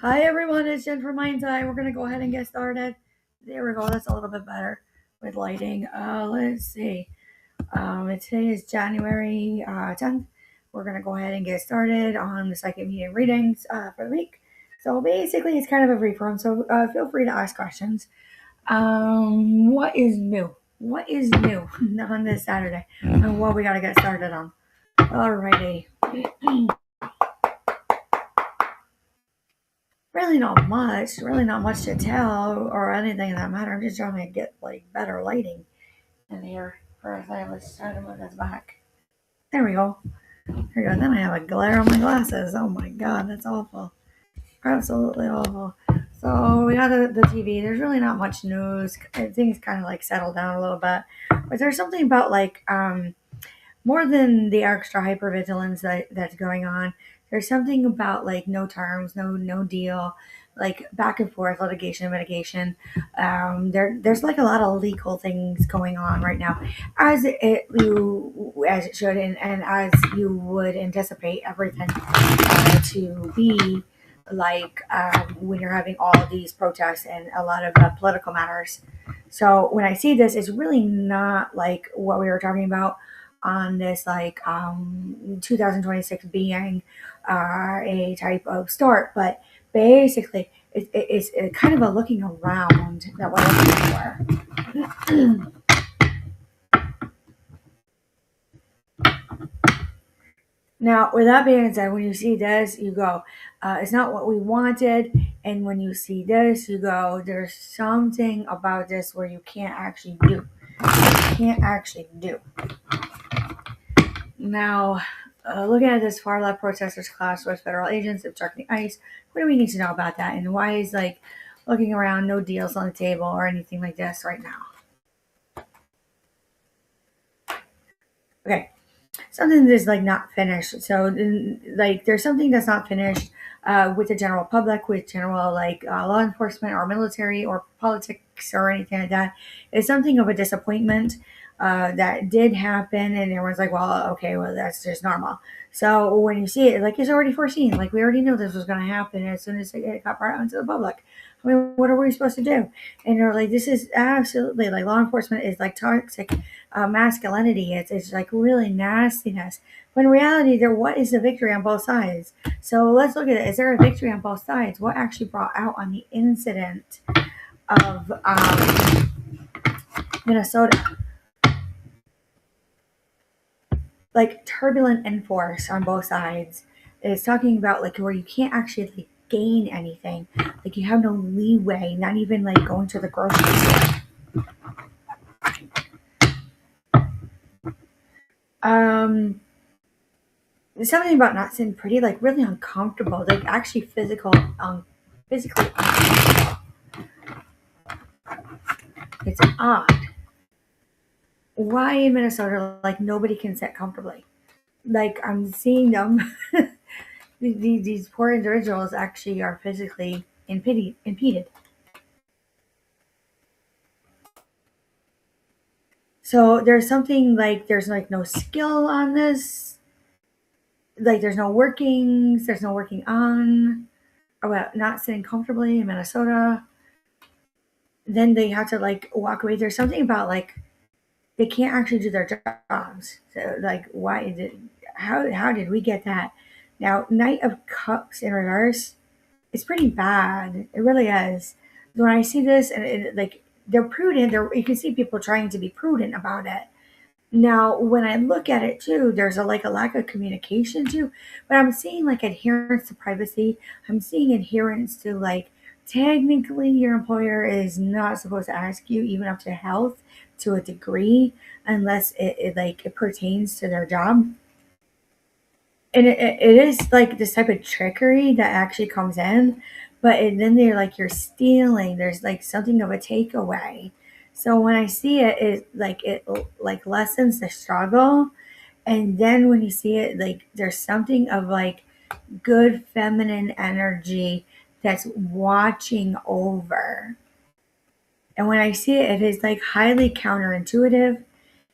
Hi everyone, it's Jen from Mindseye. We're gonna go ahead and get started. There we go. That's a little bit better with lighting. Let's see. Today is January 10th. We're gonna go ahead and get started on the second meeting readings for the week. So basically, it's kind of a free form. So feel free to ask questions. What is new? What is new on this Saturday? And what we gotta get started on? Alrighty. Really not much to tell or anything in that matter. I'm just trying to get like better lighting in here. First, I was trying to move this back. There we go. There we go. Then I have a glare on my glasses. Oh my god, that's awful. Absolutely awful. So we got the TV. There's really not much news. Things kind of like settled down a little bit, but there's something about like more than the extra hypervigilance that's going on. There's something about like no terms, no deal, like back and forth litigation, mitigation. There's like a lot of legal things going on right now, as it should, and as you would anticipate everything to be like when you're having all these protests and a lot of political matters. So when I see this, it's really not like what we were talking about on this like 2026 being a type of start, but basically it's kind of a looking around that we're looking for. Now, with that being said, when you see this, you go, it's not what we wanted. And when you see this, you go, there's something about this where you can't actually do. You can't actually do. Now, looking at this far left protesters class with federal agents obstructing ICE, what do we need to know about that? And why is like looking around, no deals on the table or anything like this right now? Okay, something that's like not finished. So, like, there's something that's not finished with the general public, with general like law enforcement or military or politics or anything like that. It's something of a disappointment that did happen, and everyone's like, "Well, okay, well, that's just normal." So when you see it, like it's already foreseen. Like we already knew this was going to happen as soon as it got brought out into the public. I mean, what are we supposed to do? And they're like, "This is absolutely like law enforcement is like toxic masculinity. It's like really nastiness." When in reality, what is the victory on both sides? So let's look at it. Is there a victory on both sides? What actually brought out on the incident of Minnesota? Like turbulent enforce on both sides. It's talking about like where you can't actually like gain anything. Like you have no leeway, not even like going to the grocery store. Um, something about not sitting pretty, like really uncomfortable, like actually physically uncomfortable. It's odd. Why in Minnesota, like nobody can sit comfortably? Like I'm seeing them, these poor individuals actually are physically impeded. So there's something like there's like no skill on this, like there's no working on about not sitting comfortably in Minnesota. Then they have to like walk away. There's something about like they can't actually do their jobs. So like why did how did we get that? Now Knight of Cups in reverse, it's pretty bad. It really is. When I see this and like they're prudent, you can see people trying to be prudent about it. Now, when I look at it too, there's a like a lack of communication too, but I'm seeing like adherence to privacy. I'm seeing adherence to like technically your employer is not supposed to ask you even up to health to a degree unless it pertains to their job. And it is like this type of trickery that actually comes in, but then they're like you're stealing. There's like something of a takeaway. So when I see it, it like lessens the struggle, and then when you see it, like there's something of like good feminine energy that's watching over. And when I see it, it is like highly counterintuitive,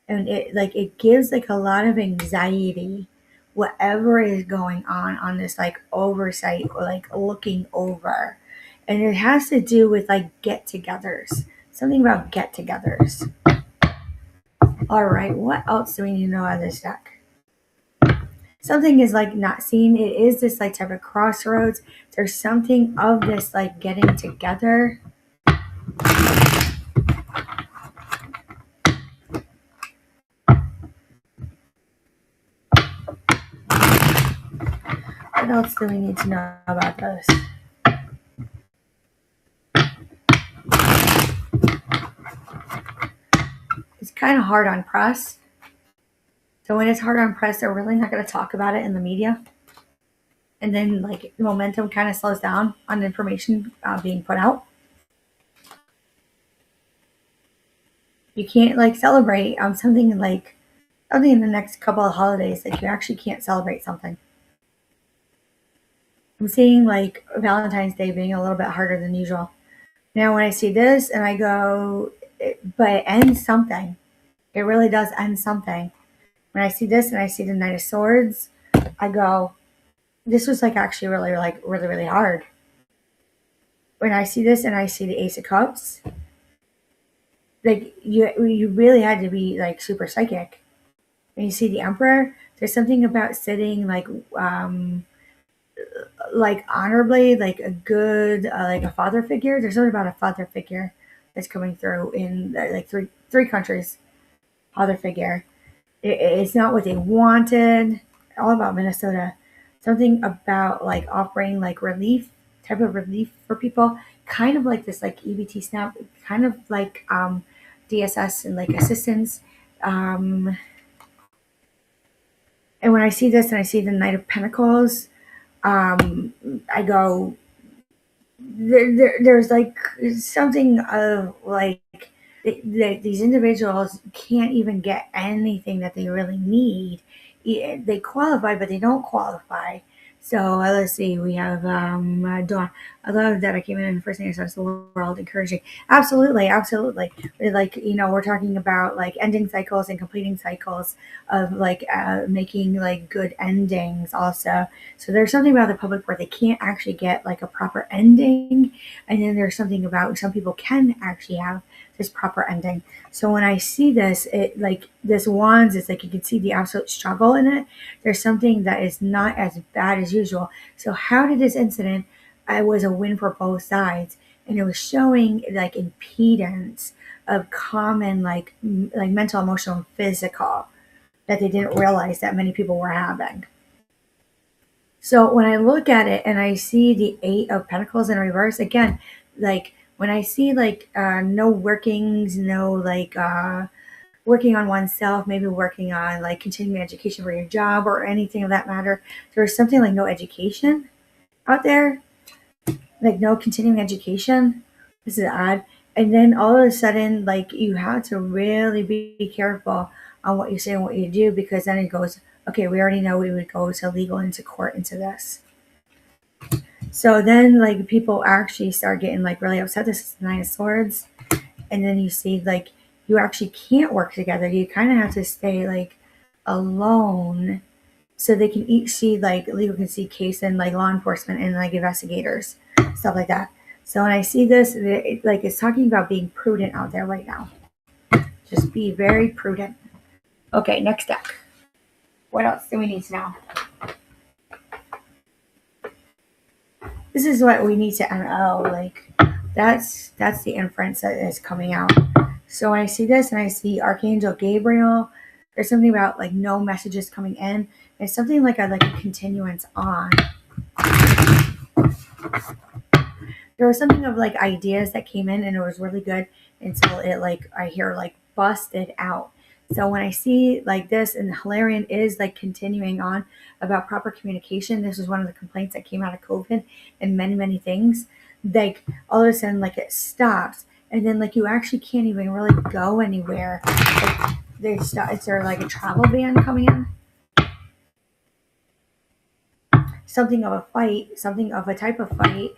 and it gives like a lot of anxiety whatever is going on this like oversight or like looking over. And it has to do with like get-togethers. Something about get-togethers. All right, what else do we need to know out of this deck? Something is like not seen. It is this like type of crossroads. There's something of this like getting together. What else do we need to know about this? It's kind of hard on press. So when it's hard on press, they're really not going to talk about it in the media. And then like momentum kind of slows down on information being put out. You can't like celebrate something in the next couple of holidays. Like you actually can't celebrate something. I'm seeing like Valentine's Day being a little bit harder than usual. Now when I see this and I go, but it ends something. It really does end something. When I see this and I see the Knight of Swords, I go, this was like actually really hard. When I see this and I see the Ace of Cups, like you really had to be like super psychic. When you see the Emperor, there's something about sitting like honorably, like a good like a father figure. There's something about a father figure that's coming through in like three countries. Father figure. It's not what they wanted. All about Minnesota. Something about like offering like type of relief for people. Kind of like this like EBT SNAP. Kind of like DSS and like assistance. And when I see this and I see the Knight of Pentacles, I go, there's like something of like these individuals can't even get anything that they really need. They qualify, but they don't qualify. So let's see. We have Dawn. I love that I came in the first thing I saw is the world encouraging. Absolutely. Like we're talking about like ending cycles and completing cycles of like making like good endings also. So there's something about the public where they can't actually get like a proper ending, and then there's something about some people can actually have this proper ending. So when I see this, it like this wands, it's like you can see the absolute struggle in it. There's something that is not as bad as usual. So how did this incident? It was a win for both sides, and it was showing like impedance of common like mental, emotional, and physical that they didn't realize that many people were having. So when I look at it and I see the Eight of Pentacles in reverse again, like when I see like no workings, no like working on oneself, maybe working on like continuing education for your job or anything of that matter. There's something like no education out there, like no continuing education. This is odd. And then all of a sudden, like you have to really be careful on what you say and what you do, because then it goes, okay, we already know we would go to legal, into court, into this. So then like people actually start getting like really upset. This is the Nine of Swords. And then you see like you actually can't work together. You kind of have to stay like alone so they can each see like legal can see case and like law enforcement and like investigators, stuff like that. So when I see this, like it's talking about being prudent out there right now. Just be very prudent. Okay, next deck. What else do we need to know? This is what we need to know. Like that's the inference that is coming out. So when I see this and I see Archangel Gabriel, there's something about like no messages coming in. It's something like a continuance on. There was something of like ideas that came in and it was really good until it like I hear like busted out. So when I see like this, and Hilarion is like continuing on about proper communication. This was one of the complaints that came out of COVID and many things. Like all of a sudden like it stops, and then like you actually can't even really go anywhere. Like is there like a travel ban coming in? Something of a fight, something of a type of fight.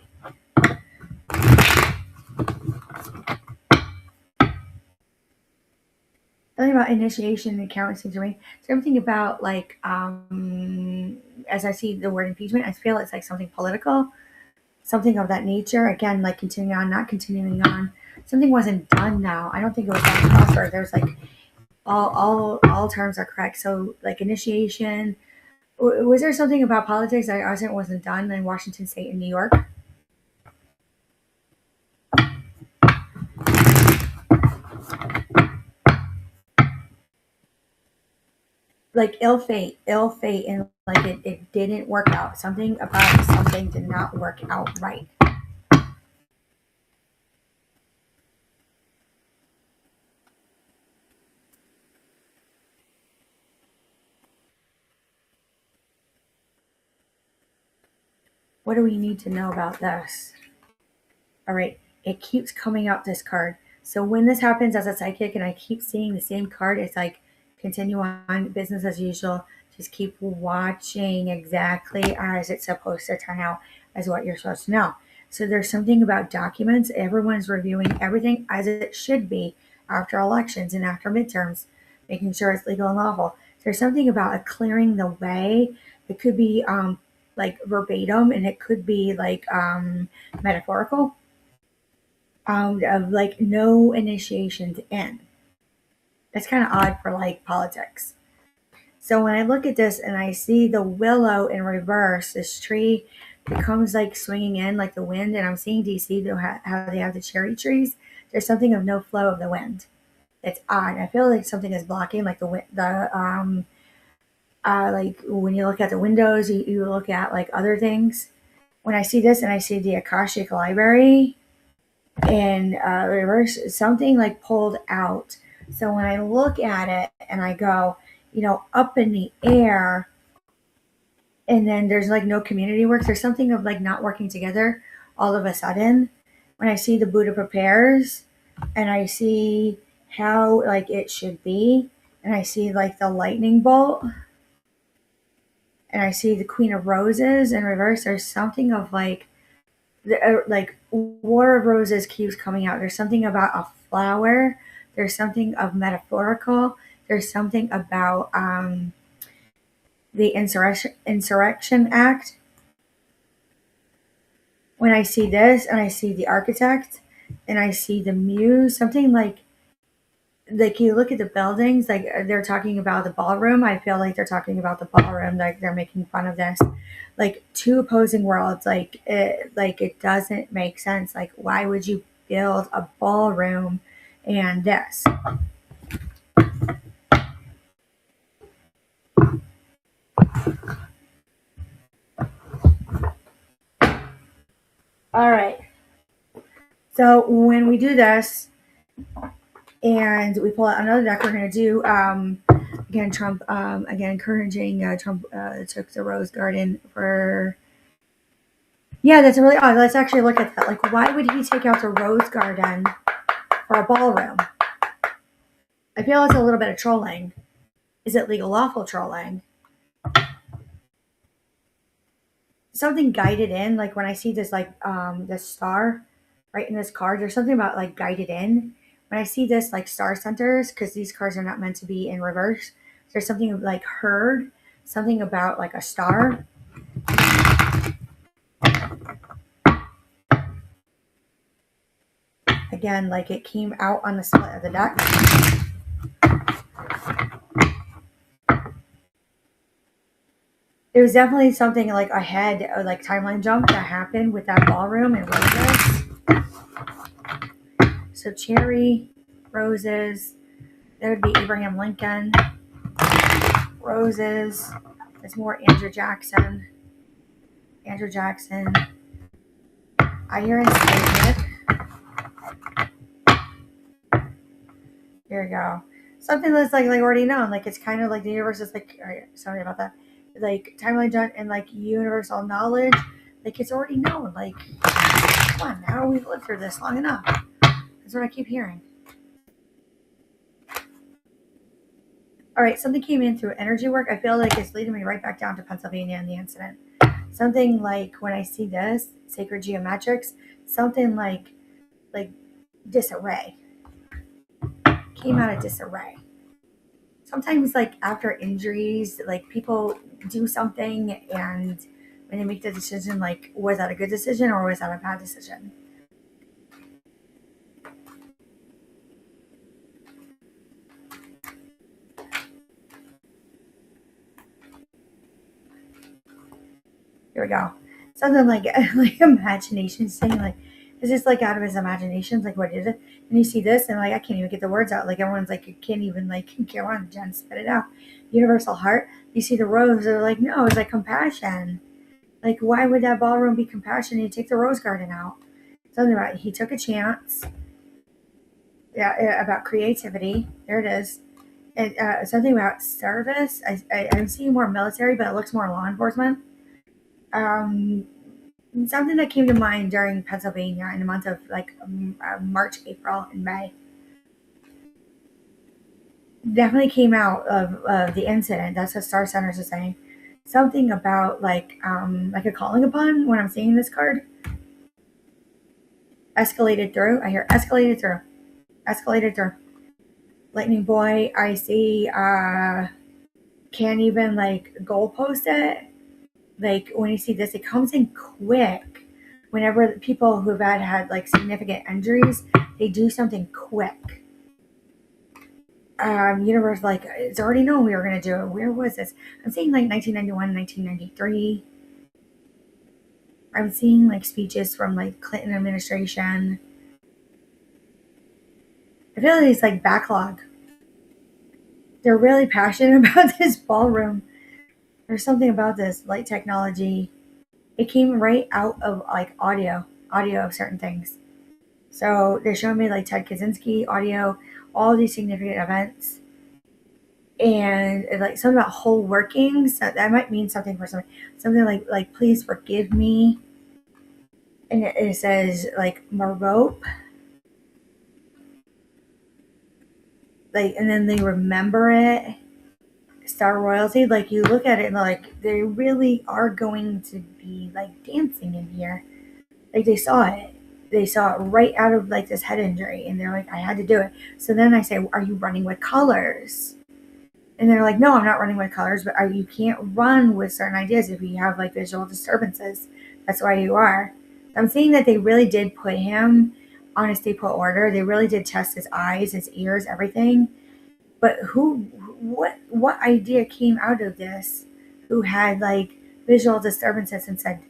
something about initiation and accounting to me. Something about like as I see the word impeachment, I feel it's like something political, something of that nature. Again, like continuing on, not continuing on. Something wasn't done now. I don't think it was done proper. There's like all terms are correct. So like initiation. Was there something about politics that wasn't done in Washington State and New York? Like ill fate, and like it didn't work out. Something about something did not work out right. What do we need to know about this? All right, it keeps coming out this card. So when this happens as a psychic and I keep seeing the same card, it's like continue on business as usual. Just keep watching exactly as it's supposed to turn out as what you're supposed to know. So there's something about documents. Everyone's reviewing everything as it should be after elections and after midterms, making sure it's legal and lawful. There's something about it clearing the way. It could be like verbatim, and it could be like metaphorical, of like no initiations in. That's kind of odd for like politics. So when I look at this and I see the willow in reverse, this tree becomes like swinging in like the wind, and I'm seeing DC how they have the cherry trees. There's something of no flow of the wind. It's odd. I feel like something is blocking, like like when you look at the windows, you look at like other things. When I see this and I see the Akashic Library in reverse, something like pulled out. So when I look at it and I go, up in the air, and then there's like no community work, there's something of like not working together all of a sudden. When I see the Buddha prepares and I see how like it should be, and I see like the lightning bolt, and I see the Queen of Roses in reverse, there's something of like War of Roses keeps coming out. There's something about a flower. There's something of metaphorical. There's something about the Insurrection Act. When I see this and I see the architect and I see the muse, something like you look at the buildings, like they're talking about the ballroom. I feel like they're talking about the ballroom, like they're making fun of this, like two opposing worlds. Like it doesn't make sense. Like, why would you build a ballroom and this? All right, so when we do this and we pull out another deck, we're going to do again Trump, again encouraging Trump took the Rose Garden for. Yeah, that's really odd. Let's actually look at that. Like, why would he take out the Rose Garden for a ballroom? I feel it's a little bit of trolling. Is it legal lawful trolling? Something guided in, like when I see this this star right in this card, there's something about like guided in. When I see this like star centers, because these cards are not meant to be in reverse, there's something like heard, something about like a star. Again, like it came out on the split of the deck. There was definitely something like ahead, or like timeline jump that happened with that ballroom and roses. So cherry, roses. There would be Abraham Lincoln. Roses. There's more Andrew Jackson. Andrew Jackson. I hear enslavement. Here we go. Something that's like already known. Like it's kind of like the universe is like. All right, sorry about that. Like timeline jump and like universal knowledge. Like it's already known. Like, come on, now we've lived through this long enough. That's what I keep hearing. All right, something came in through energy work. I feel like it's leading me right back down to Pennsylvania and the incident. Something like when I see this, sacred geometrics, something like disarray. Came out of disarray. sometimes like after injuries, like people do something, and when they make the decision, like, was that a good decision or was that a bad decision? Here we go. Something like like imagination saying like, is this like out of his imaginations? Like, what is it? And you see this, and like, I can't even get the words out. Like, everyone's like, you can't even like, get on, Jen, spit it out. Universal heart. You see the rose. They're like, no, it's like compassion. Like, why would that ballroom be compassion? You take the rose garden out. Something about he took a chance. Yeah, about creativity. There it is. And something about service. I'm seeing more military, but it looks more law enforcement. Um, Something that came to mind during Pennsylvania in the month of like March, April, and May definitely came out of the incident. That's what Star Centers is saying. Something about like a calling upon when I'm seeing this card. Escalated through. I hear escalated through. Escalated through. Lightning boy. I see. Can't even like goalpost it. Like when you see this, it comes in quick. Whenever people who've had like significant injuries, they do something quick. Universe, like, it's already known we were going to do it. Where was this? I'm seeing like 1991, 1993. I'm seeing like speeches from like Clinton administration. I feel like it's like backlog. They're really passionate about this ballroom. There's something about this light technology. It came right out of like audio of certain things. So they're showing me like Ted Kaczynski audio, all these significant events, and like something about whole workings. That might mean something for something. Something like please forgive me, and it says like Marope, like, and then they remember it. Star royalty, like you look at it and like they really are going to be like dancing in here. Like they saw it. They saw it right out of like this head injury, and they're like, I had to do it. So then I say, are you running with colors? And they're like, no, I'm not running with colors, but you can't run with certain ideas if you have like visual disturbances. That's why you are. I'm seeing that they really did put him on a stay put order. They really did test his eyes, his ears, everything. But what idea came out of this? Who had like visual disturbances and said,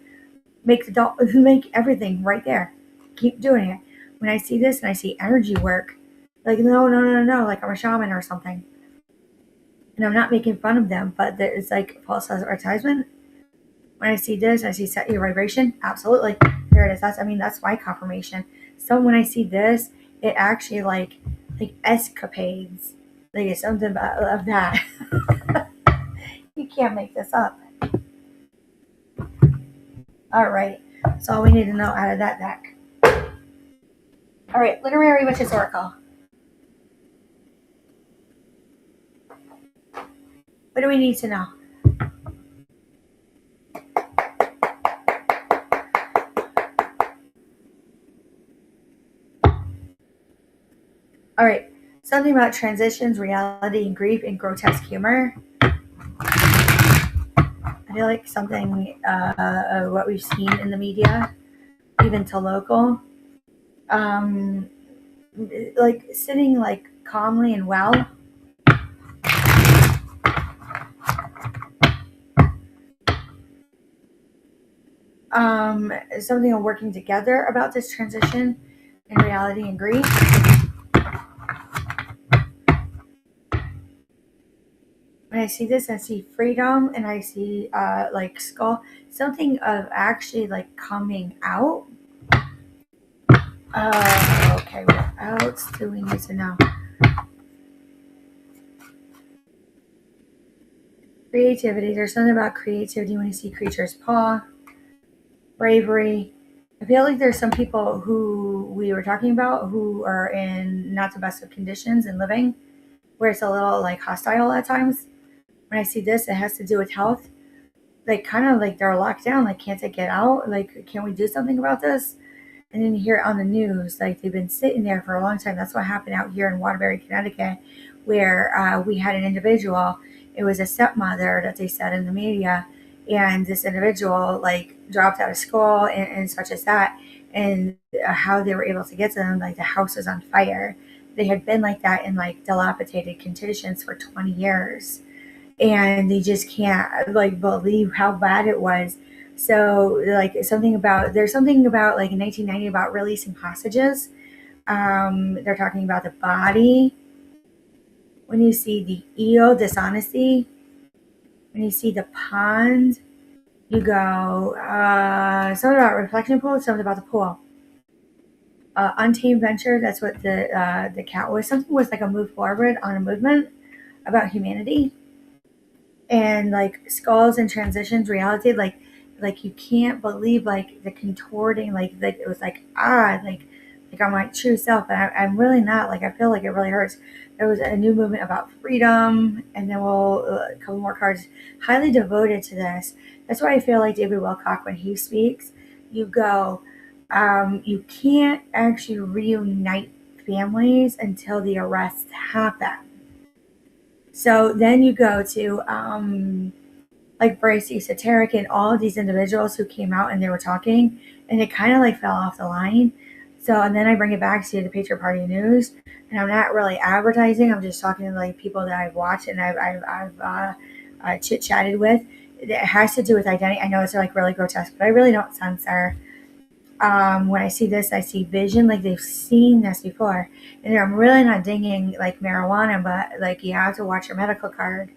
make the doll, make everything right there. Keep doing it. When I see this and I see energy work, like no, like I'm a shaman or something. And I'm not making fun of them, but it's like false advertisement. When I see this, I see set your vibration. Absolutely, there it is. That's my confirmation. So when I see this, it actually like escapades, like it's something of that. You can't make this up. All right, that's all we need to know out of that deck. All right, literary witches oracle. What do we need to know? All right, something about transitions, reality, and grief, and grotesque humor. I feel like something what we've seen in the media, even to local, like sitting like calmly and well. Something of working together about this transition in reality and grief. When I see this, I see freedom, and I see like skull, something of actually like coming out. Okay, what else do we need to know? Creativity. There's something about creativity when you see creature's paw. Bravery. I feel like there's some people who we were talking about who are in not the best of conditions and living, where it's a little like hostile at times. When I see this, it has to do with health. Like kind of like they're locked down. Like, can't they get out? Like, can we do something about this? And then you hear it on the news, like they've been sitting there for a long time. That's what happened out here in Waterbury, Connecticut, where we had an individual. It was a stepmother that they said in the media, and this individual like dropped out of school and such as that, and how they were able to get to them, like the house was on fire. They had been like that in like dilapidated conditions for 20 years, and they just can't like believe how bad it was. So like something about there's something about like in 1990 about releasing hostages. They're talking about the body. When you see the eel dishonesty, when you see the pond, you go something about reflection pool, something about the pool. Untamed venture. That's what the cat was. Something was like a move forward on a movement about humanity, and like skulls and transitions reality, like you can't believe like the contorting, like it was like like I'm my true self, and I'm really not. Like I feel like it really hurts. There was a new movement about freedom, and then we'll a couple more cards highly devoted to this. That's why I feel like David Wilcock, when he speaks, you go, you can't actually reunite families until the arrests happen. So then you go to like Bryce Esoteric and all of these individuals who came out and they were talking, and it kind of like fell off the line. So, and then I bring it back to the Patriot Party News, and I'm not really advertising. I'm just talking to like people that I've watched and I've chit chatted with. It has to do with identity. I know it's like really grotesque, but I really don't censor. When I see this, I see vision, like they've seen this before. And I'm really not dinging like marijuana, but like you have to watch your medical card.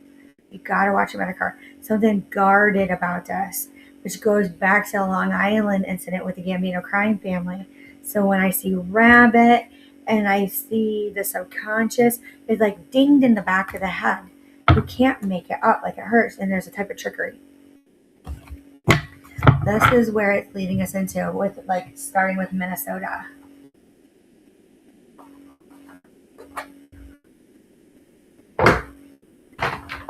You gotta watch your medical card. Something guarded about this, which goes back to the Long Island incident with the Gambino crime family. So when I see rabbit and I see the subconscious, it's like dinged in the back of the head. You can't make it up, like it hurts, and there's a type of trickery. This is where it's leading us into, with like starting with Minnesota.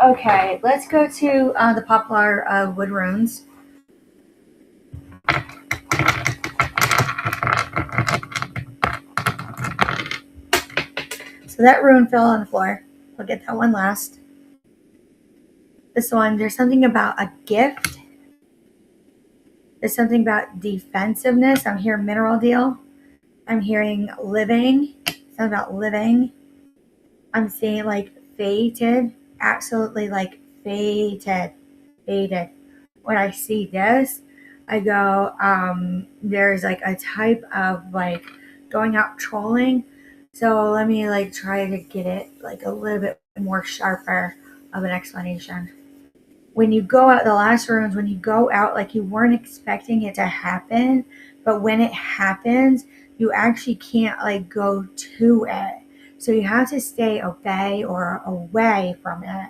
Okay, let's go to the Poplar wood runes. So that rune fell on the floor. We'll get that one last. This one, there's something about a gift. There's something about defensiveness. I'm hearing mineral deal. I'm hearing living. Something about living. I'm seeing like fated. Absolutely like fated. Fated. When I see this, I go, there's like a type of like going out trolling. So let me like try to get it like a little bit more sharper of an explanation. When you go out, the last runes, when you go out, like you weren't expecting it to happen, but when it happens, you actually can't like go to it. So you have to stay obey or away from it.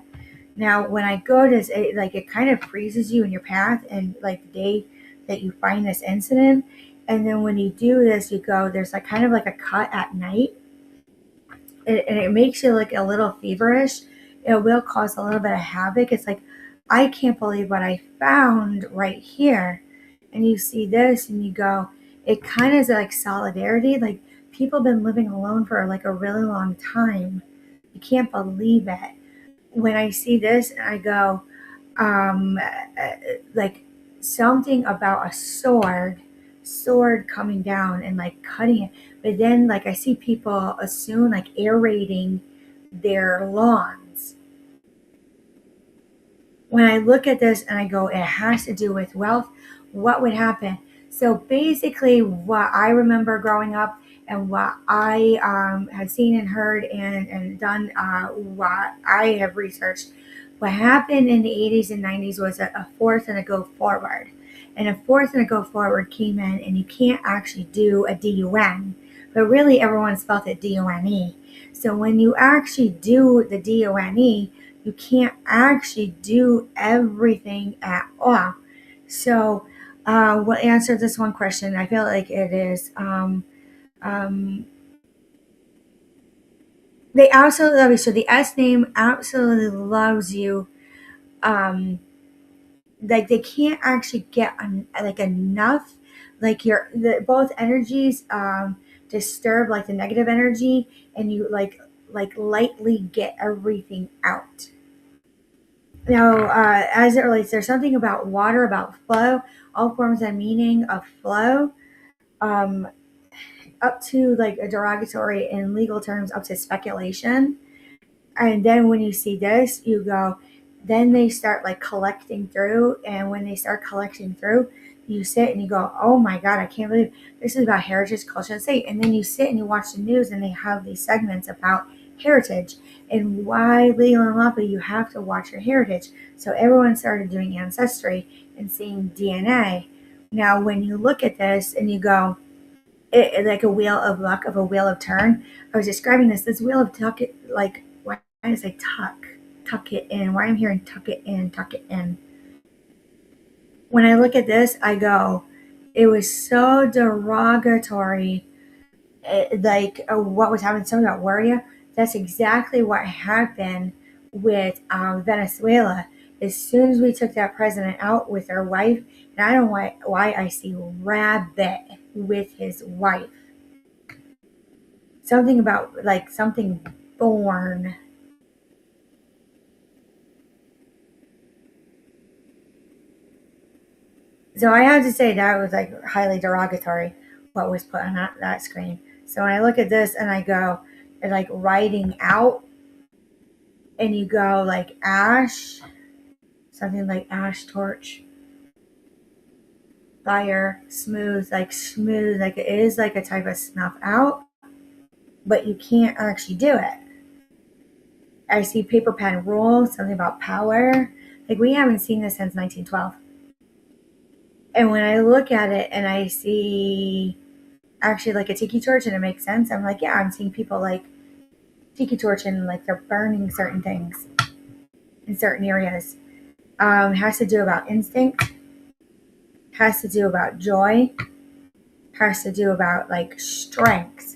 Now, when I go to it, like it kind of freezes you in your path, and like the day that you find this incident, and then when you do this, you go. There's like kind of like a cut at night, and it makes you like a little feverish. It will cause a little bit of havoc. It's like I can't believe what I found right here, and you see this, and you go. It kind of is like solidarity. Like people have been living alone for like a really long time. You can't believe it. When I see this, I go, like something about a sword coming down and like cutting it. But then, like I see people assume like aerating their lawns. When I look at this and I go, it has to do with wealth. What would happen? So basically, what I remember growing up and what I had seen and heard and done, what I have researched, what happened in the 80s and 90s was a fourth and a go forward. And a fourth and a go forward came in, and you can't actually do a DUN, but really everyone spelled it DUNE. So when you actually do the DUNE, you can't actually do everything at all. So we'll answer this one question. I feel like it is. They absolutely love you. So the S name absolutely loves you. Like they can't actually get like enough, like both energies disturb like the negative energy, and you like lightly get everything out. Now, as it relates, there's something about water, about flow, all forms and meaning of flow, um, up to like a derogatory in legal terms, up to speculation. And then when you see this, you go, then they start like collecting through. And when they start collecting through, you sit and you go, oh my God, I can't believe this is about heritage, culture, and state. And then you sit and you watch the news and they have these segments about heritage and why legal and lawful you have to watch your heritage. So everyone started doing ancestry and seeing DNA. Now, when you look at this and you go, like a wheel of luck, of a wheel of turn. I was describing this wheel of tuck it, like, why did I say tuck it in? Why I'm hearing tuck it in, tuck it in. When I look at this, I go, it was so derogatory, what was happening, something about warrior. That's exactly what happened with Venezuela. As soon as we took that president out with their wife, and I don't know why I see rabbit with his wife. Something about like something born. So I have to say that was like highly derogatory what was put on that screen. So when I look at this and I go, it's like writing out, and you go like ash, something like ash torch, fire, smooth, like it is like a type of snuff out, but you can't actually do it. I see paper pen rule, something about power. Like we haven't seen this since 1912. And when I look at it and I see actually like a tiki torch and it makes sense, I'm like, yeah, I'm seeing people like tiki torch and like they're burning certain things in certain areas. Has to do about instinct, has to do about joy, has to do about like strength.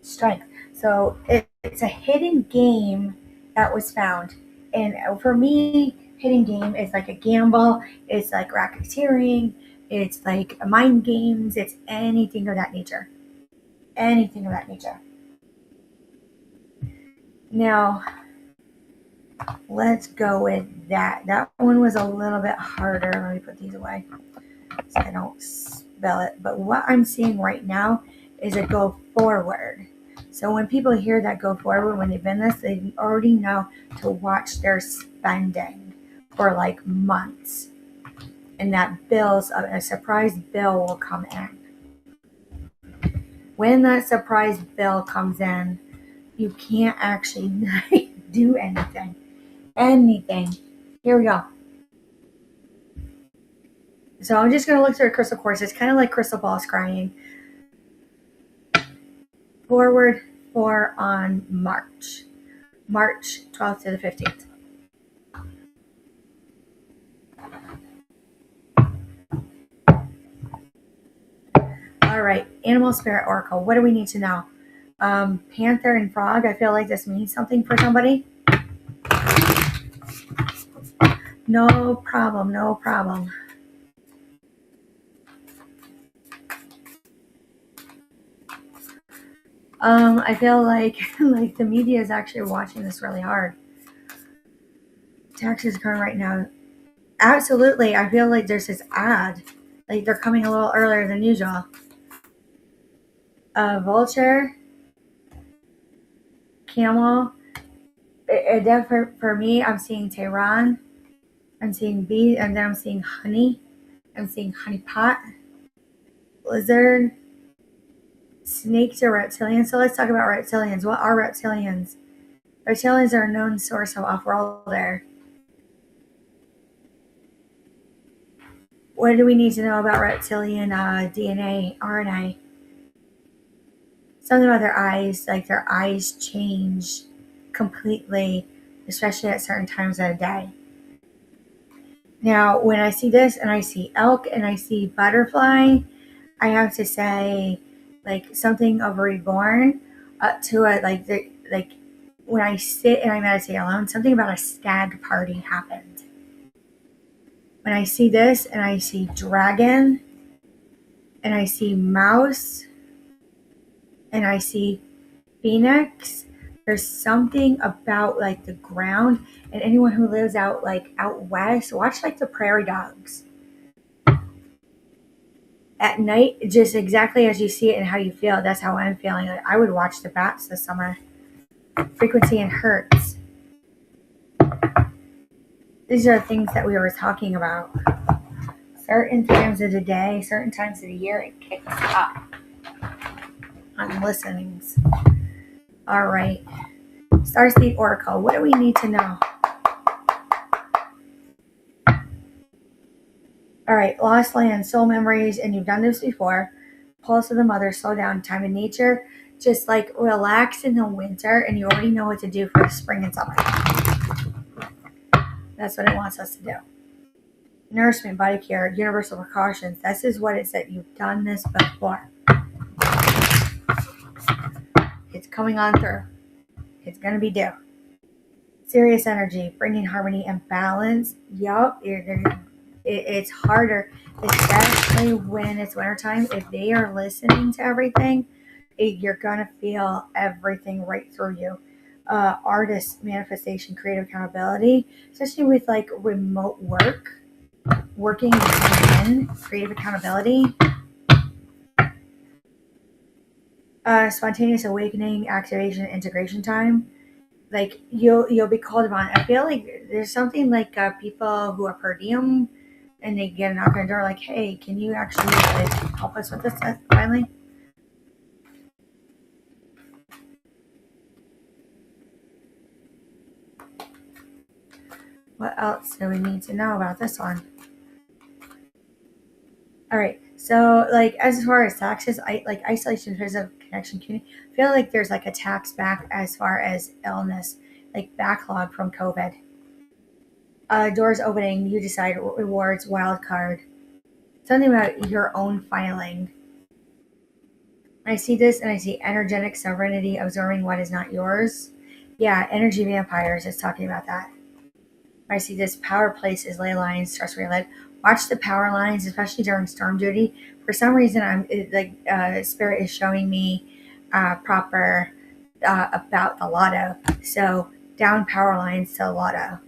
So it's a hidden game that was found. And for me, hidden game is like a gamble. It's like racketeering. It's like mind games. It's anything of that nature. Anything of that nature. Now, let's go with that. That one was a little bit harder. Let me put these away so I don't spell it. But what I'm seeing right now is a go forward. So when people hear that go forward, when they've been this, they already know to watch their spending for like months. And that a surprise bill will come in. When that surprise bill comes in, you can't actually do anything. Here we go. So I'm just going to look through a crystal quartz. It's kind of like crystal ball scrying. Forward for on March 12th to the 15th. All right, Animal Spirit Oracle. What do we need to know? Panther and Frog. I feel like this means something for somebody. No problem. I feel like the media is actually watching this really hard. Taxes occurring right now. Absolutely, I feel like there's this ad. Like they're coming a little earlier than usual. Vulture, camel. For me, I'm seeing Tehran. I'm seeing bee, and then I'm seeing honey. I'm seeing honey pot. Lizard. Snakes or reptilians. So let's talk about reptilians. What are reptilians? Reptilians are a known source of off-worlder. What do we need to know about reptilian DNA, RNA? Something about their eyes, like their eyes change completely, especially at certain times of the day. Now, when I see this and I see elk and I see butterfly, I have to say like something of reborn up to it, like when I sit and I meditate alone, something about a stag party happened. When I see this and I see dragon and I see mouse, and I see phoenix. There's something about like the ground, and anyone who lives out like out west, watch like the prairie dogs at night, just exactly as you see it and how you feel. That's how I'm feeling. Like, I would watch the bats this summer. Frequency and hertz. These are things that we were talking about. Certain times of the day, certain times of the year, it kicks up on listenings. All right. Starseed Oracle. What do we need to know? All right. Lost land, soul memories, and you've done this before. Pulse of the mother, slow down, time in nature. Just like relax in the winter, and you already know what to do for the spring and summer. That's what it wants us to do. Nourishment, body care, universal precautions. This is what it said. You've done this before. It's coming on through. It's going to be due. Serious energy, bringing harmony and balance. Yup, it's harder, especially when it's wintertime. If they are listening to everything, you're going to feel everything right through you. Artist, manifestation, creative accountability, especially with like remote work, working in creative accountability. Spontaneous awakening, activation, integration time. Like you'll be called upon. I feel like there's something like people who are per diem, and they get a knock on the door like, hey, can you actually like help us with this finally? What else do we need to know about this one? All right, so like as far as taxes, like isolation, physical connection, community. I feel like there's like a tax back as far as illness, like backlog from COVID. Doors opening, you decide rewards, wild card. Something about your own filing. I see this and I see energetic sovereignty, absorbing what is not yours. Yeah, energy vampires is talking about that. I see this power places, ley lines, stress related. Watch the power lines, especially during storm duty. For some reason, Spirit is showing me proper about the lotto. So down power lines to lotto.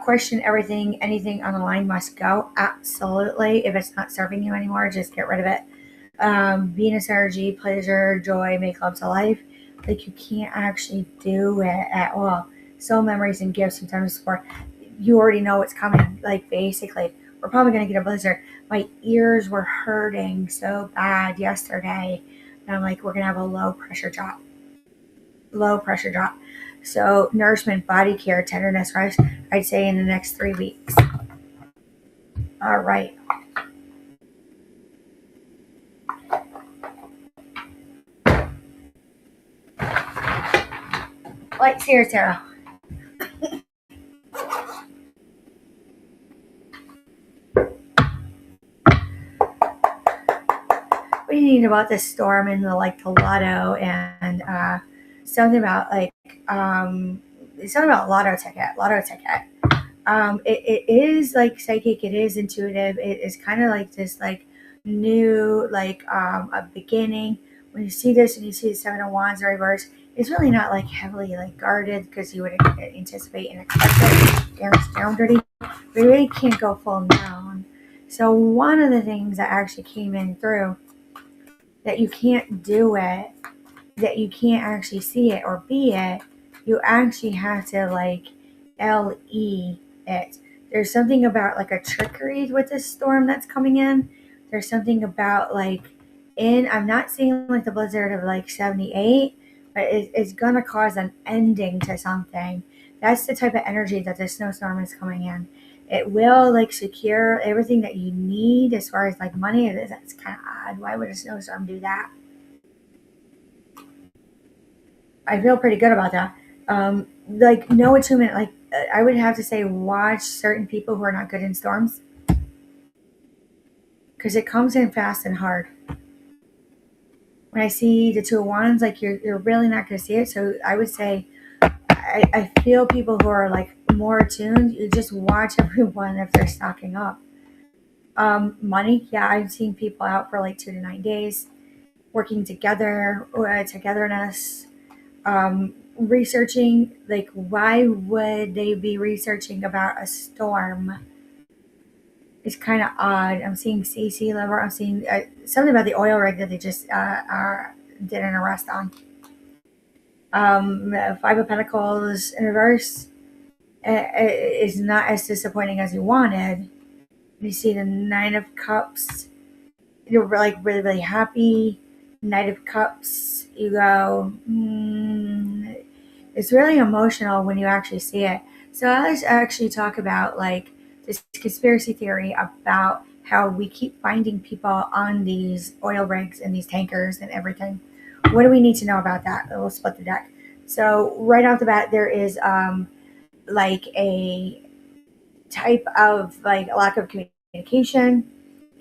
Question everything, anything on the line must go. Absolutely. If it's not serving you anymore, just get rid of it. Venus energy, pleasure, joy, make love to life. Like you can't actually do it at all. Soul memories and gifts sometimes for you already know what's coming. Like basically, we're probably gonna get a blizzard. My ears were hurting so bad yesterday, and I'm like, we're gonna have a low pressure drop. Low pressure drop. So nourishment, body care, tenderness, rest. I'd say in the next 3 weeks. All right. Lights here, Sarah. What do you need about this storm and the lotto and something about something about lotto ticket. It is like psychic. It is intuitive. It is kind of like this like new a beginning. When you see this and you see the Seven of Wands reverse, it's really not like heavily like guarded because you would anticipate and expect it. Down dirty. We really can't go full down. So one of the things that actually came in through that you can't do it, that you can't actually see it or be it, you actually have to like LE it. There's something about like a trickery with this storm that's coming in. There's something about I'm not seeing like the blizzard of like 78, but it's gonna cause an ending to something. That's the type of energy that the snowstorm is coming in. It will like secure everything that you need as far as like money. It's kind of odd. Why would a snowstorm do that? I feel pretty good about that. Like no attunement. Like I would have to say, watch certain people who are not good in storms because it comes in fast and hard. When I see the Two of Wands, like you're really not going to see it. So I would say, I feel people who are like more attuned. You just watch everyone if they're stocking up. Money, yeah, I've seen people out for like 2 to 9 days, working together, togetherness, researching. Like, why would they be researching about a storm? It's kind of odd. I'm seeing CC level. I'm seeing something about the oil rig that they just did an arrest on. Five of Pentacles in reverse is not as disappointing as you wanted. You see the Nine of Cups. You're like really, really happy. Knight of Cups. You go. It's really emotional when you actually see it. So let's actually talk about like this conspiracy theory about how we keep finding people on these oil rigs and these tankers and everything. What do we need to know about that? We'll split the deck. So right off the bat, there is like a type of like a lack of communication,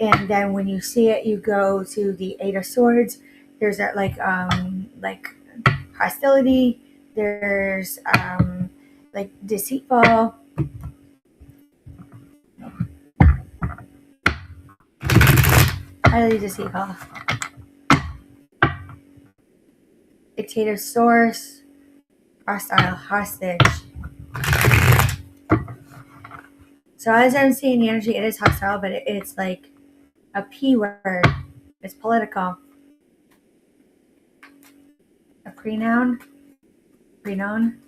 and then when you see it, you go to the Eight of Swords. There's that like hostility. There's like deceitful. Highly deceitful. Dictative source. Hostile. Hostage. So as I'm seeing the energy, it is hostile, but it's like a P word. It's political. A pronoun. Pronoun.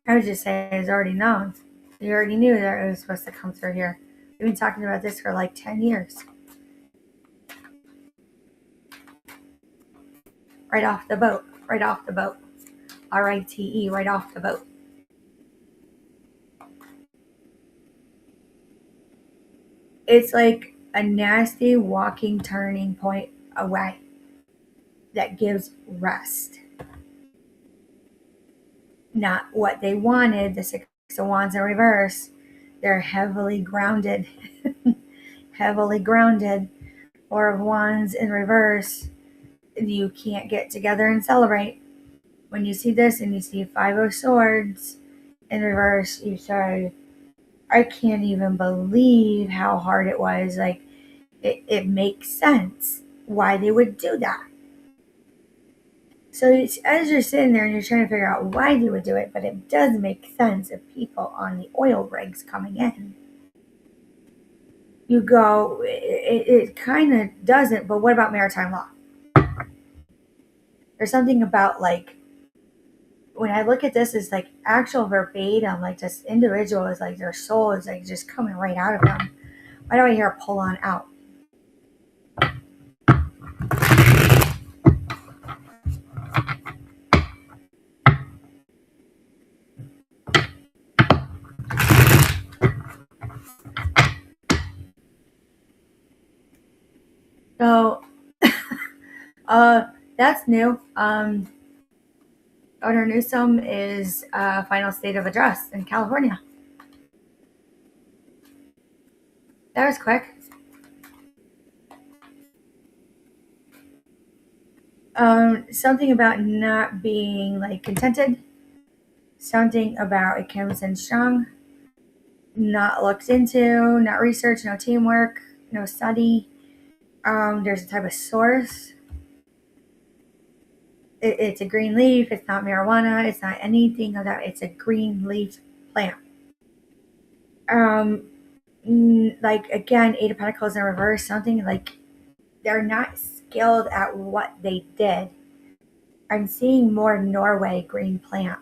I would just say it's already known. You already knew that it was supposed to come through here. We've been talking about this for like 10 years. Right off the boat. Right off the boat. RITE, right off the boat. It's like a nasty walking turning point away that gives rest. Not what they wanted, the Six of Wands in reverse. They're heavily grounded. Heavily grounded. Four of Wands in reverse. You can't get together and celebrate. When you see this and you see Five of Swords in reverse, you say, I can't even believe how hard it was. Like, it makes sense why they would do that. So as you're sitting there and you're trying to figure out why they would do it, but it does make sense of people on the oil rigs coming in. You go, it kind of doesn't, but what about maritime law? There's something about like, when I look at this, it's like actual verbatim, like this individual is like their soul is like just coming right out of them. Why do I hear a pull on out? So, that's new. Governor Newsom is final state of address in California. That was quick. Something about not being like contented. Something about it comes in strong. Not looked into. Not researched. No teamwork. No study. There's a type of source. It's a green leaf. It's not marijuana. It's not anything of that. It's a green leaf plant. Like again, Eight of Pentacles in reverse. Something like they're not skilled at what they did. I'm seeing more Norway green plant.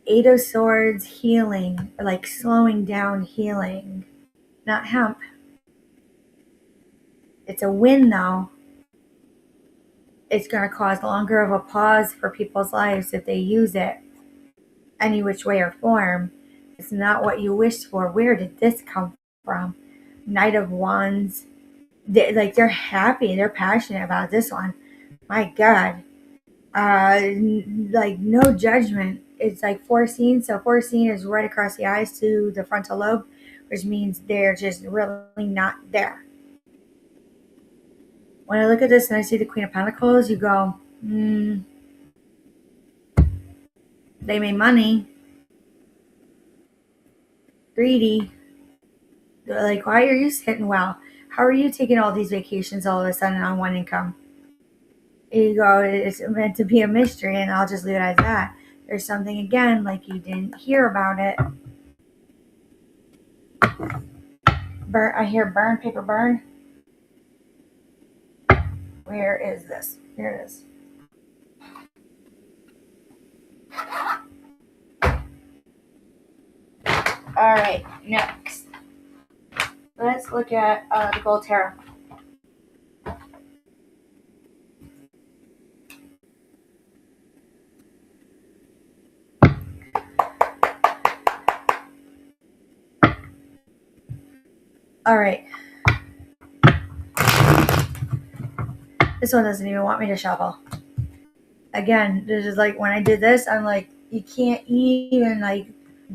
Eight of Swords healing, like slowing down healing. Not hemp. It's a win though. It's going to cause longer of a pause for people's lives if they use it any which way or form. It's not what you wished for. Where did this come from? Knight of Wands. They're happy. They're passionate about this one. My God. Like no judgment. It's like foreseen. So foreseen is right across the eyes to the frontal lobe, which means they're just really not there. When I look at this and I see the Queen of Pentacles, you go, they made money. greedy. They're like, why are you sitting well? How are you taking all these vacations all of a sudden on one income? You go, it's meant to be a mystery, and I'll just leave it as that. There's something again, like you didn't hear about it. Burn. I hear burn, paper burn. Where is this? Here it is. All right, next. Let's look at the gold tarot. All right. This one doesn't even want me to shuffle. Again, this is like when I did this, I'm like, you can't even like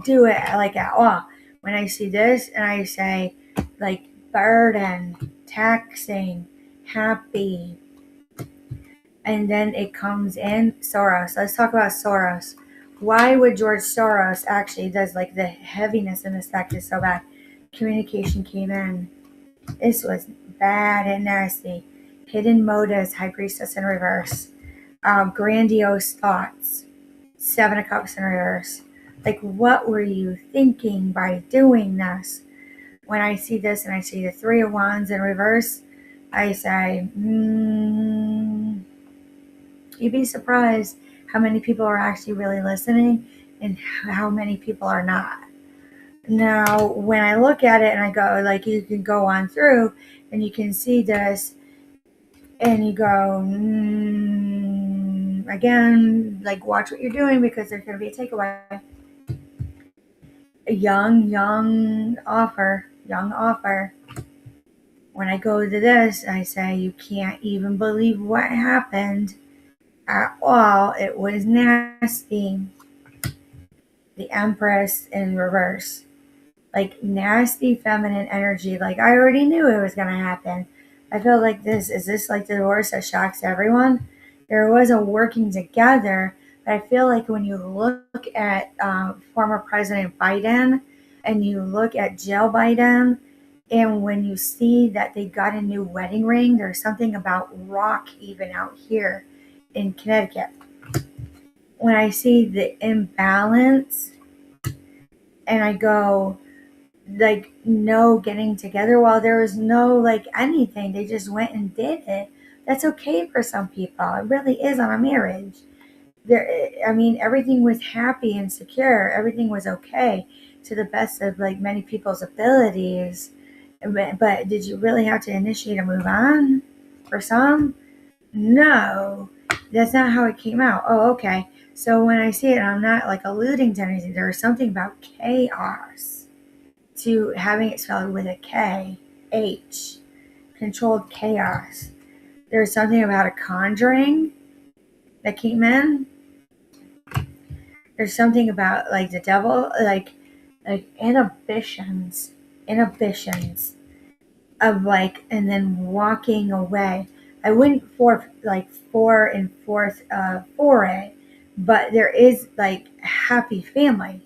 do it like at all. When I see this and I say like burden, taxing, happy, and then it comes in Soros. Let's talk about Soros. Why would George Soros actually does like the heaviness in this deck is so bad? Communication came in. This was bad and nasty. Hidden motives, High Priestess in reverse. Grandiose thoughts, Seven of Cups in reverse. Like, what were you thinking by doing this? When I see this and I see the Three of Wands in reverse, I say, you'd be surprised how many people are actually really listening and how many people are not. Now, when I look at it and I go, like, you can go on through and you can see this and you go, again, like, watch what you're doing because there's going to be a takeaway. A young offer. When I go to this, I say, you can't even believe what happened at all. It was nasty. The Empress in reverse. Like nasty feminine energy. Like I already knew it was going to happen. I feel like is this like the divorce that shocks everyone? There was a working together, but I feel like when you look at former President Biden and you look at Jill Biden, and when you see that they got a new wedding ring, there's something about rock even out here in Connecticut. When I see the imbalance and I go, like, no getting together, while there was no like anything, they just went and did it. That's okay for some people. It really is on a marriage. I mean, everything was happy and secure. Everything was okay to the best of like many people's abilities. But did you really have to initiate a move on for some? No, that's not how it came out. Oh, okay. So when I see it, I'm not like alluding to anything. There was something about chaos to having it spelled with a K, H, controlled chaos. There's something about a conjuring that came in. There's something about like the devil, like inhibitions of like, and then walking away. I wouldn't four and fourth foray, but there is like happy family.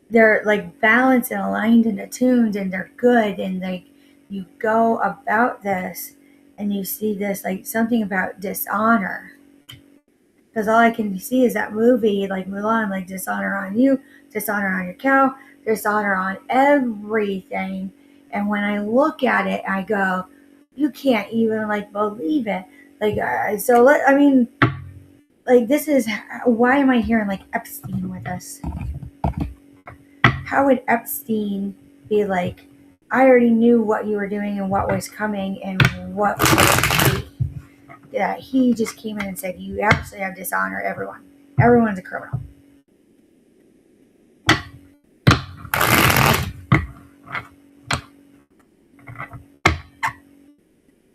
They're like balanced and aligned and attuned and they're good, and like you go about this and you see this like something about dishonor, because all I can see is that movie like Mulan, like dishonor on you, dishonor on your cow, dishonor on everything. And when I look at it I go, you can't even like believe it. Like I mean, like this is, why am I hearing like Epstein with us? How would Epstein be like, I already knew what you were doing and what was coming and what would be? Yeah, he just came in and said, you absolutely have dishonored everyone. Everyone's a criminal.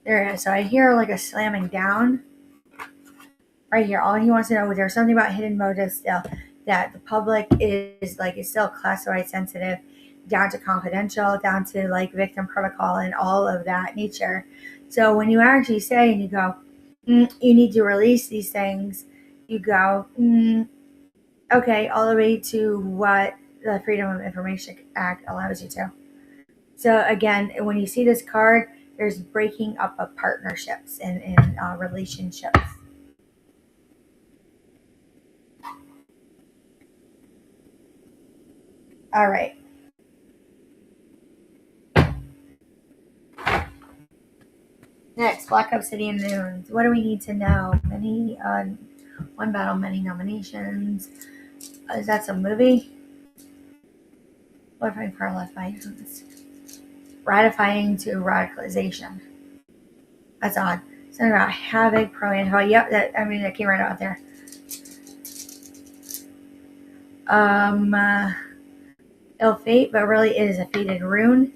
There it is. So I hear like a slamming down right here. All he wants to know is there's something about hidden motives still, that the public is like, is still classified sensitive, down to confidential, down to like victim protocol and all of that nature. So when you actually say and you go, you need to release these things, you go, okay, all the way to what the Freedom of Information Act allows you to. So again, when you see this card, there's breaking up of partnerships and relationships. All right. Next, Black Obsidian Moons. What do we need to know? Many, one battle, many nominations. Is that some movie? What if I ratifying to radicalization? That's odd. Something about havoc, pro anti. Yep, that came right out there. Ill fate, but really it is a fated rune.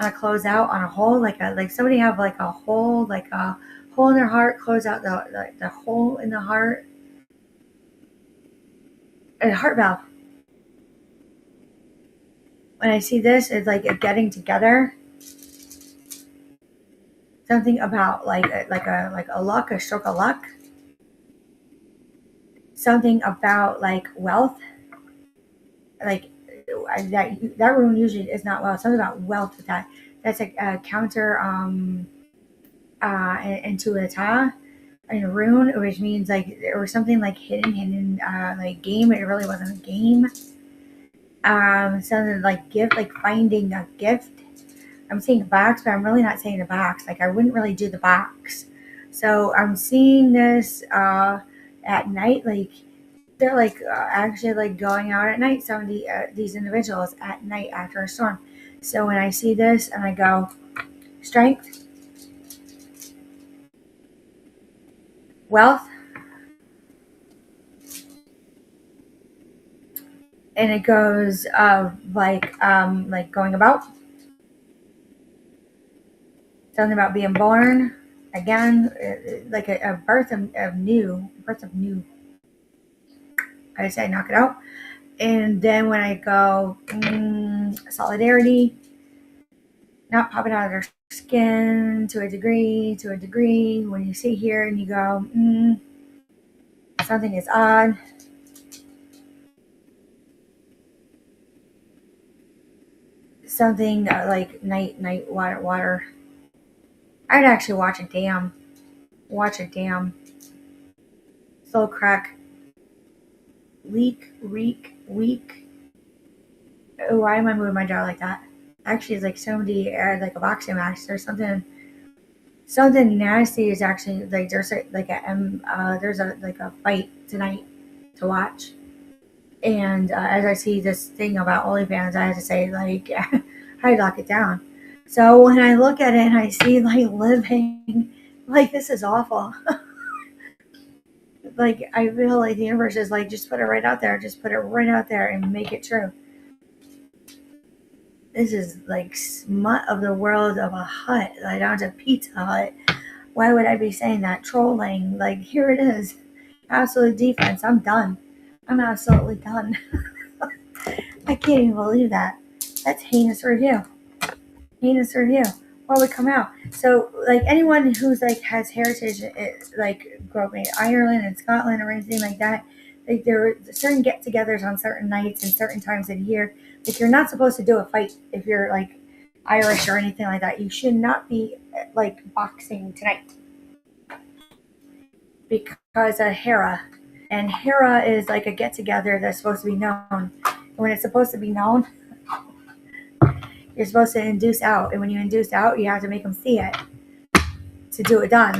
On a closeout, on a hole, like somebody have like a hole in their heart, close out the hole in the heart. A heart valve. When I see this, it's like a getting together. Something about like a luck, a stroke of luck. Something about like wealth. Like that rune usually is not wealth. Something about wealth with that. That's a counter into a ta in a rune, which means like there was something like hidden like game. It really wasn't a game. Something like gift, like finding a gift. I'm saying a box, but I'm really not saying a box. Like I wouldn't really do the box. So I'm seeing this at night. Like they're like actually like going out at night. Some of these individuals at night after a storm. So when I see this and I go strength, wealth, and it goes like going about. Something about being born again, like a birth of new. I say knock it out. And then when I go solidarity, not popping out of their skin to a degree. When you see here and you go, something is odd. Something like night, water. I'd actually watch a dam. Slow crack. Leak, reek, weak. Oh, why am I moving my jaw like that? Actually, it's like somebody had like a boxing match. There's something nasty is actually like there's a fight tonight to watch. And as I see this thing about OnlyFans, I have to say like how do you lock it down? So when I look at it and I see like living, like this is awful. Like I feel like the universe is like just put it right out there, and make it true. This is like smut of the world of a hut, like down to Pizza Hut. Why would I be saying that? Trolling. Like here it is. Absolute defense. I'm done. I'm absolutely done. I can't even believe that. That's heinous review. What would come out? So like anyone who's like has heritage, like grew up in Ireland and Scotland or anything like that, like there were certain get-togethers on certain nights and certain times of the year. Like you're not supposed to do a fight if you're like Irish or anything like that. You should not be like boxing tonight because of Hera, and Hera is like a get-together that's supposed to be known. When it's supposed to be known, you're supposed to induce out, and when you induce out, you have to make them see it to do it done.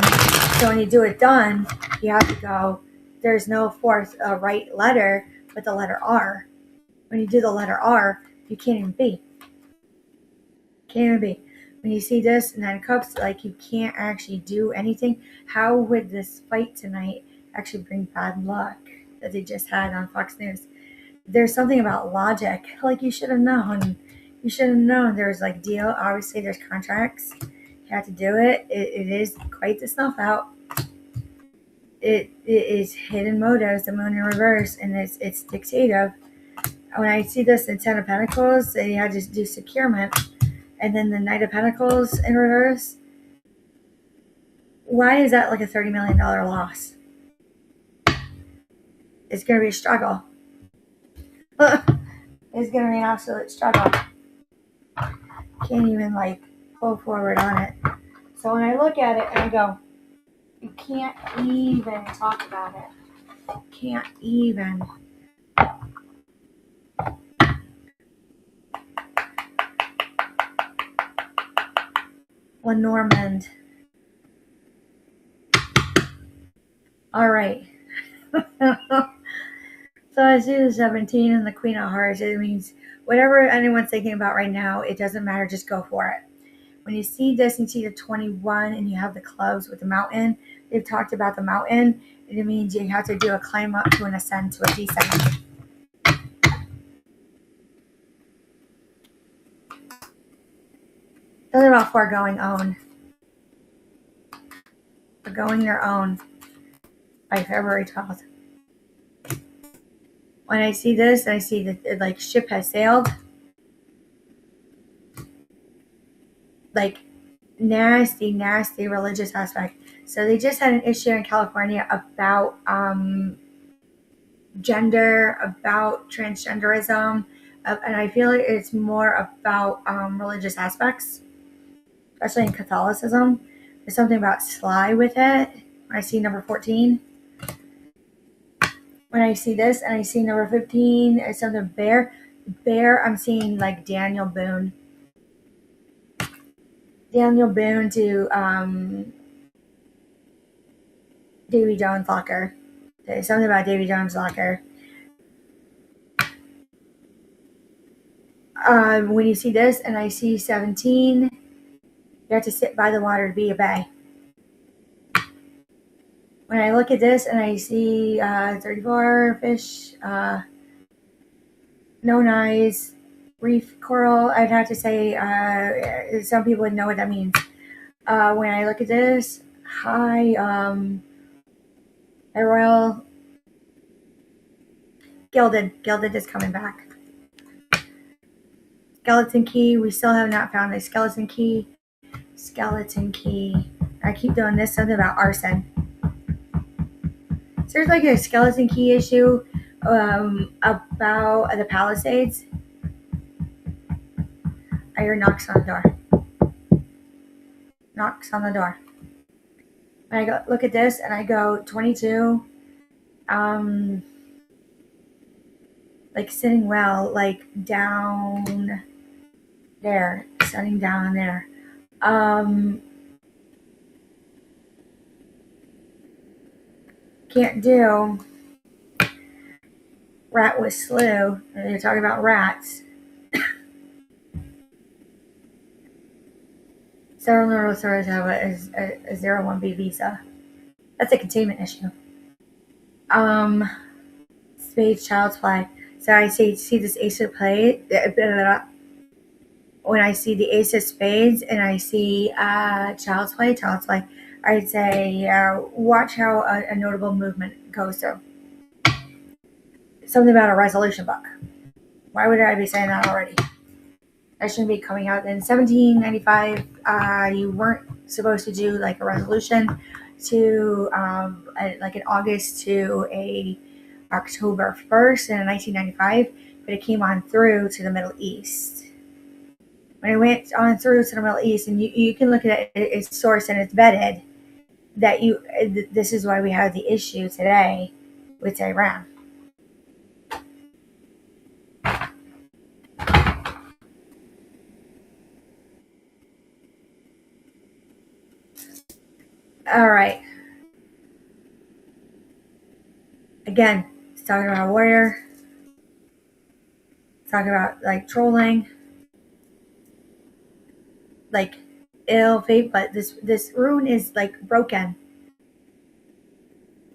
So when you do it done, you have to go, there's no fourth right letter but the letter R. When you do the letter R, you can't even be. When you see this Nine of Cups, like you can't actually do anything. How would this fight tonight actually bring bad luck that they just had on Fox News? There's something about logic. Like you should have known. There's like deal. Obviously, there's contracts. You have to do it. It is quite the snuff out. It is hidden motives, the moon in reverse, and it's dictative. When I see this in Ten of Pentacles, they had to do securement, and then the Knight of Pentacles in reverse. Why is that like a $30 million loss? It's going to be a struggle. It's gonna be an absolute struggle. Can't even like pull forward on it. So when I look at it and I go, you can't even talk about it. Can't even. Lenormand. All right. So I see the 17 and the Queen of Hearts. It means whatever anyone's thinking about right now, it doesn't matter. Just go for it. When you see this, you see the 21 and you have the clubs with the mountain. They've talked about the mountain. It means you have to do a climb up to an ascend to a descent. Those are about foregoing own. Foregoing their own by February 12th. When I see this, I see that like ship has sailed. Like nasty religious aspect. So they just had an issue in California about gender, about transgenderism, and I feel like it's more about religious aspects, especially in Catholicism. There's something about sly with it. When I see number 14, when I see this, and I see number 15, it's something bear. I'm seeing like Daniel Boone to Davy Jones Locker. There's something about Davy Jones Locker. When you see this and I see 17, you have to sit by the water to be a bay. When I look at this and I see 34 fish, no eyes, reef coral, I'd have to say some people would know what that means. When I look at this, high royal, gilded is coming back. Skeleton key, we still have not found a skeleton key. I keep doing this, something about arson. So there's like a skeleton key issue about the Palisades. I hear knocks on the door. When I go look at this and I go 22, like sitting well, like down there, sitting down there. Can't do rat with slew. And you're talking about rats. Several neurosaurs have a 01B visa. That's a containment issue. Spades, child's play. So I see this ace of play. When I see the ace of spades and I see child's play, I'd say watch how a notable movement goes through. Something about a resolution book. Why would I be saying that already? That shouldn't be coming out. In 1795, you weren't supposed to do like a resolution to like in August to a October 1st in 1995, but it came on through to the Middle East. When it went on through to the Middle East, and you can look at it, its source and it's vetted, that this is why we have the issue today with Iran. All right. Again, it's talking about a warrior. It's talking about like trolling, like ill fate. But this rune is like broken.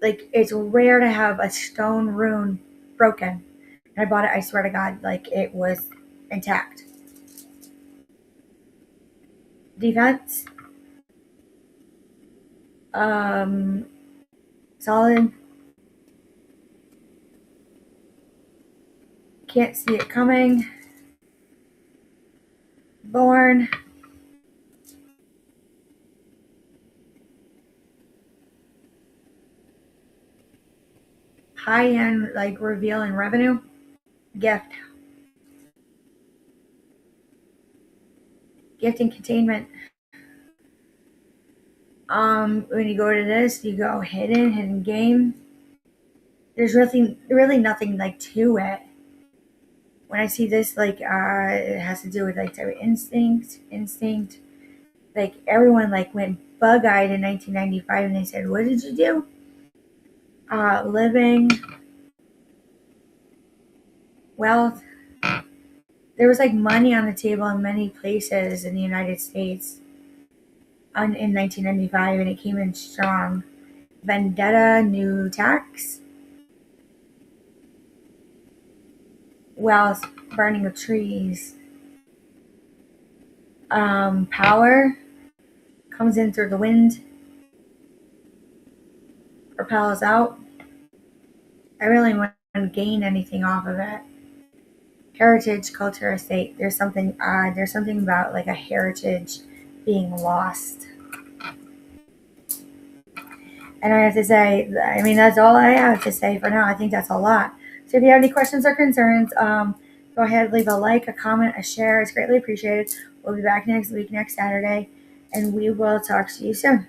Like it's rare to have a stone rune broken. And I bought it. I swear to God, like it was intact. Defense. Solid. Can't see it coming. Born. High end, like reveal and revenue. Gift. Gifting containment. When you go to this, you go hidden game. There's really nothing like to it. When I see this, like it has to do with like their instinct. Like everyone like went bug-eyed in 1995, and they said, "What did you do?" Living, wealth. There was like money on the table in many places in the United States in 1995, and it came in strong. Vendetta, new tax, wealth, burning of trees, power comes in through the wind, propels out. I really want to gain anything off of it. Heritage, culture, estate. There's something odd. There's something about like a heritage being lost. And I have to say, I mean, that's all I have to say for now. I think that's a lot. So if you have any questions or concerns, go ahead, leave a like, a comment, a share. It's greatly appreciated. We'll be back next week, next Saturday, and we will talk to you soon.